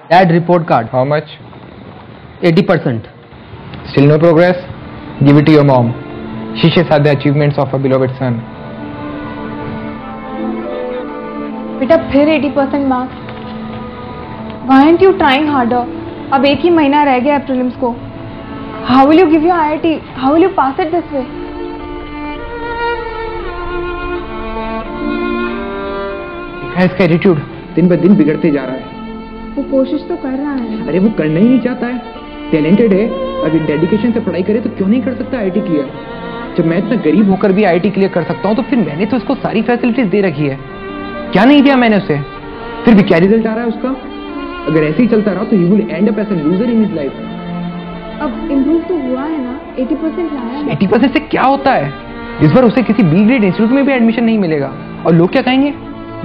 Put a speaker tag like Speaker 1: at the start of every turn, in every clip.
Speaker 1: Dad, report card.
Speaker 2: How much?
Speaker 1: 80%.
Speaker 2: Still no progress? Give it to your mom. She shares the achievements of her beloved son.
Speaker 3: बेटा फिर 80% marks. Why aren't you trying harder? अब एक ही महीना रह गया है prelims को. How will you give your IIT? How will you pass it this way?
Speaker 2: इसका एटीट्यूड दिन ब दिन बिगड़ते जा रहा है.
Speaker 3: वो कोशिश तो कर रहा है.
Speaker 2: अरे वो करना ही नहीं चाहता है. टैलेंटेड है, अगर डेडिकेशन से पढ़ाई करे तो क्यों नहीं कर सकता आईआईटी क्लियर. जब मैं इतना गरीब होकर भी आईआईटी क्लियर कर सकता हूँ तो फिर मैंने तो उसको सारी फैसिलिटीज दे रखी है. क्या नहीं दिया मैंने उसे? फिर भी क्या रिजल्ट आ रहा है उसका? अगर ऐसे ही चलता रहा तो he will end up as a loser in his life.
Speaker 3: अब इम्प्रूव तो हुआ है ना. 80% लाया है.
Speaker 2: 80% से क्या होता है? इस बार उसे किसी बी ग्रेड इंस्टीट्यूट में भी एडमिशन नहीं मिलेगा और लोग क्या कहेंगे?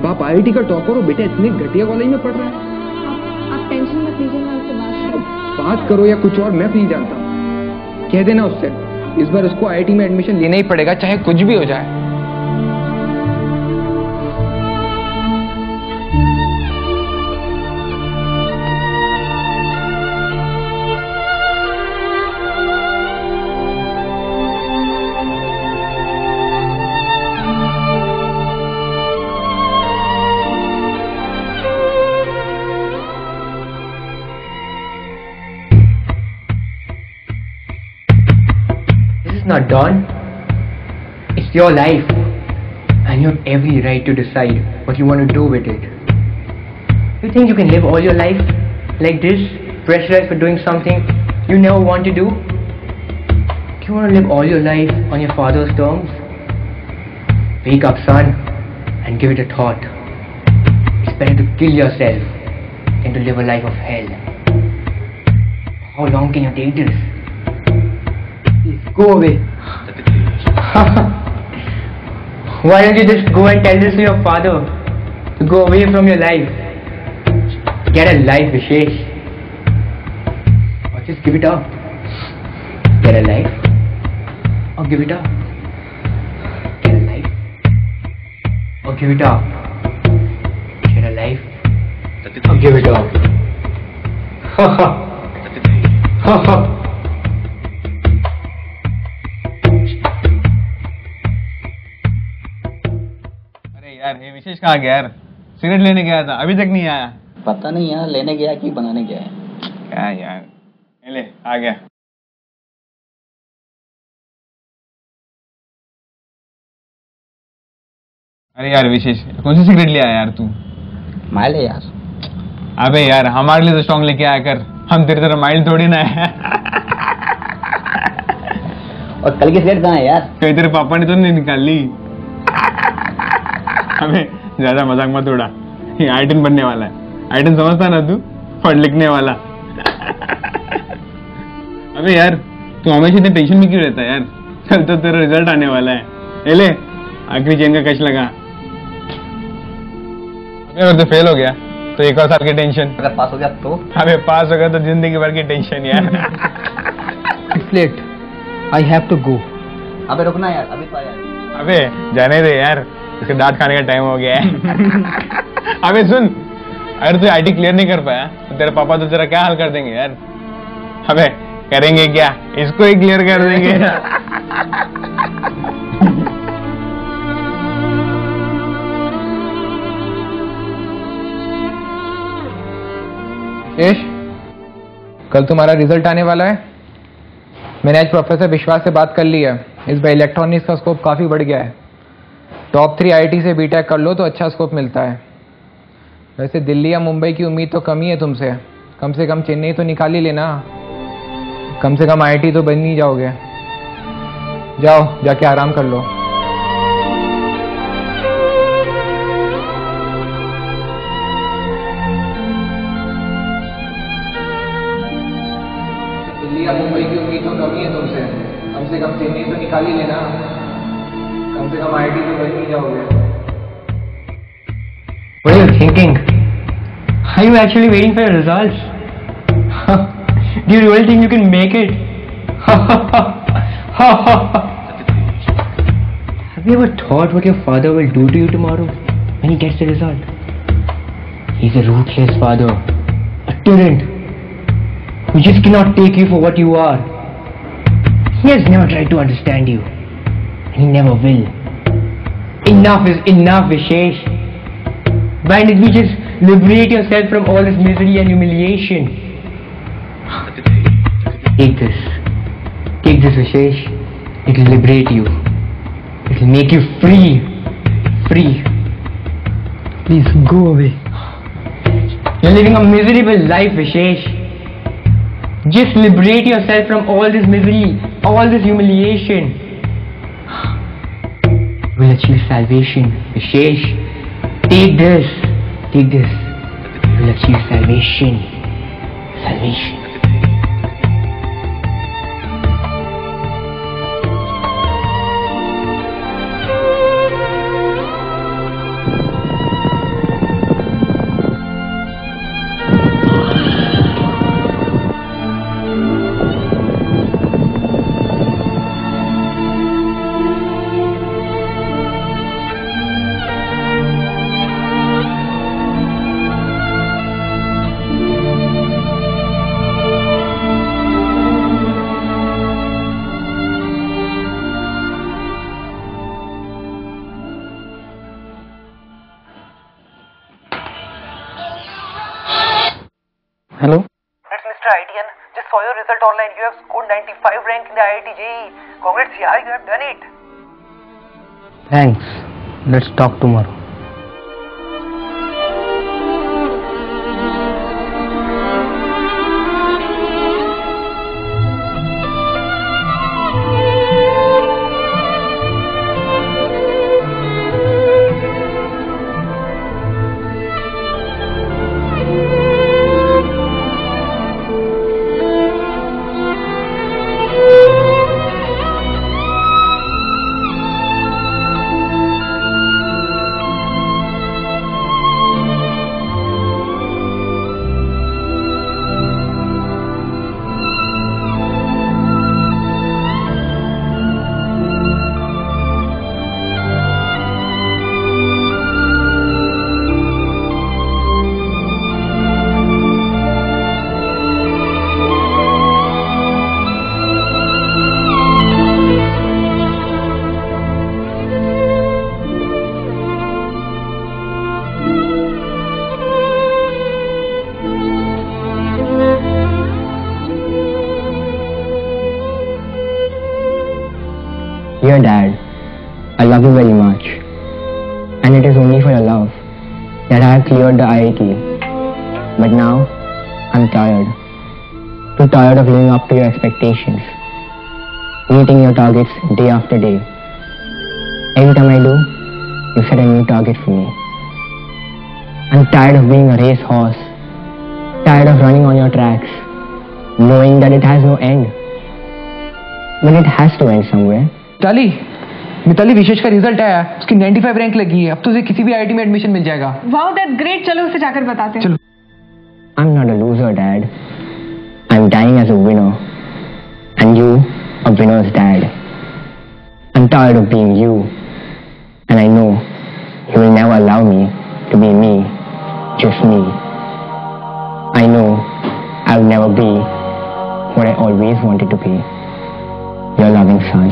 Speaker 2: बाप आईआईटी का टॉपर हो, बेटा इतने घटिया कॉलेज में पढ़ रहा है.
Speaker 3: आप टेंशन मत लीजिए, मैं उससे
Speaker 2: बात करो या कुछ और, मैं नहीं जानता. कह देना उससे इस बार उसको आईआईटी में एडमिशन लेना ही पड़ेगा, चाहे कुछ भी हो जाए.
Speaker 4: Not done. It's your life and you have every right to decide what you want to do with it. You think you can live all your life like this, pressurized for doing something you never want to do? Do you want to live all your life on your father's terms? Wake up, son, and give it a thought. It's better to kill yourself than to live a life of hell. How long can you take this? Go away. Why don't you just go and tell this to your father to go away from your life? Get a life, Vishesh. Or just give it up. Get a life or give it up. Get a life or give it up. Get a life or give it up. Ha ha. Ha ha.
Speaker 5: यार ये विशेष कहाँ गया यार? Cigarette लेने गया था, अभी तक नहीं आया.
Speaker 1: पता नहीं यार, लेने गया कि बनाने गया है.
Speaker 5: क्या यार, ले आ गया. अरे यार विशेष, कौन सी सिगरेट ले आया यार तू?
Speaker 1: माइल है यार.
Speaker 5: अबे यार हमारे लिए तो स्ट्रॉन्ग लेके आया कर, हम तेरी तरह माइल थोड़ी ना है.
Speaker 1: और कल की सिगरेट कहाँ है यार?
Speaker 5: कहीं तेरे पापा ने तो नहीं निकाल ली? अबे ज्यादा मजाक मत उड़ा, ये आइटन बनने वाला है. आइटन समझता ना तू? पढ़ लिखने वाला. अबे यार तू हमेशा इतने टेंशन में क्यों रहता है यार? कल तो तेरा रिजल्ट आने वाला है. ले आखिरी चेन का कश लगा. अबे अगर तो फेल हो गया तो एक और साल की टेंशन.
Speaker 1: अगर पास हो गया तो?
Speaker 5: अबे पास हो गया तो जिंदगी भर की टेंशन यार.
Speaker 1: It's late. I have to go. अबे रुकना यार, अभी तो आया.
Speaker 5: अबे जाने दे यार, इसके दांत खाने का टाइम हो गया है. अबे सुन, अगर तू आईटी क्लियर नहीं कर पाया तो तेरे पापा तो तेरा क्या हाल कर देंगे यार. अबे करेंगे क्या, इसको ही क्लियर कर देंगे.
Speaker 2: कल तुम्हारा रिजल्ट आने वाला है. मैंने आज प्रोफेसर विश्वास से बात कर ली है. इस बार इलेक्ट्रॉनिक्स का स्कोप काफी बढ़ गया है. टॉप 3 आईआईटी से बीटेक कर लो तो अच्छा स्कोप मिलता है. वैसे दिल्ली या मुंबई की उम्मीद तो कम ही है तुमसे. कम से कम चेन्नई तो निकाल ही लेना. कम से कम आईआईटी तो बन ही जाओगे. जाओ जाके आराम कर लो. दिल्ली या मुंबई की उम्मीद तो कम ही है तुमसे. कम से कम चेन्नई तो निकाल ही लेना. कम से कम आईआईटी तो बन ही जाओगे.
Speaker 4: What are you thinking? Are you actually waiting for your results? Do you really think you can make it? Have you ever thought what your father will do to you tomorrow when he gets the result? He's a ruthless father, a tyrant who just cannot take you for what you are. He has never tried to understand you, and he never will. Enough is enough, Vishesh. Why did we just liberate yourself from all this misery and humiliation? Take this. Take this, Vishesh. It will liberate you. It will make you free. Free.
Speaker 1: Please go away.
Speaker 4: You're living a miserable life, Vishesh. Just liberate yourself from all this misery, all this humiliation. You will achieve salvation, Vishesh. Take this. Take this. You will achieve salvation. Salvation.
Speaker 2: Hello?
Speaker 6: It's Mr. ITN. Just saw your result online. You have scored 95 rank in the IIT JEE. Congrats, yaar, you have done it.
Speaker 4: Thanks. Let's talk tomorrow. Dear Dad, I love you very much, and it is only for your love that I have cleared the IIT. But now, I'm tired. Too tired of living up to your expectations, meeting your targets day after day. Every time I do, you set a new target for me. I'm tired of being a racehorse, tired of running on your tracks, knowing that it has no end. But it has to end somewhere.
Speaker 2: Mitali विशेष का result आया, उसकी 95 rank लगी है। अब तो उसे किसी भी आईआईटी में एडमिशन मिल जाएगा।
Speaker 3: वाओ दैट्स ग्रेट, चलो उसे जाकर बताते हैं।
Speaker 2: चलो।
Speaker 4: I'm not a loser, Dad. I'm dying as a winner, and you, a winner's dad. I'm tired of being you, and I know you will never allow me to be me, just me. I know I'll never be what I always wanted to be, your loving son.